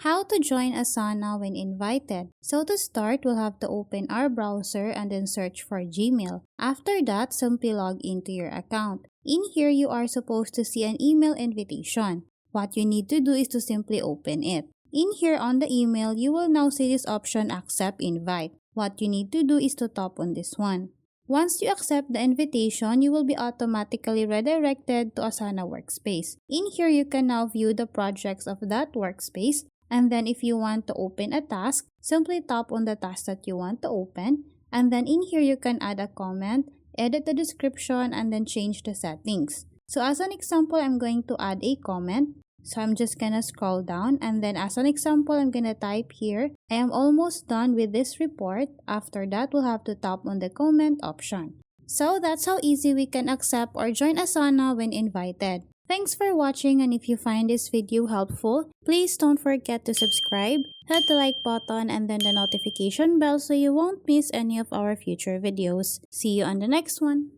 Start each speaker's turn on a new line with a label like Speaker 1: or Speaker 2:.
Speaker 1: How to join Asana when invited. So to start, we'll have to open our browser and then search for Gmail. After that, simply log into your account. In here, you are supposed to see an email invitation. What you need to do is to simply open it. In here on the email, you will now see this option accept invite. What you need to do is to tap on this one. Once you accept the invitation, you will be automatically redirected to Asana Workspace. In here, you can now view the projects of that workspace. And then if you want to open a task, simply tap on the task that you want to open. And then in here, you can add a comment, edit the description, and then change the settings. So as an example, I'm going to add a comment. So I'm just gonna scroll down, and then as an example, I'm gonna type here, I am almost done with this report. After that, we'll have to tap on the comment option. So that's how easy we can accept or join Asana when invited. Thanks for watching, and if you find this video helpful, please don't forget to subscribe, hit the like button, and then the notification bell so you won't miss any of our future videos. See you on the next one.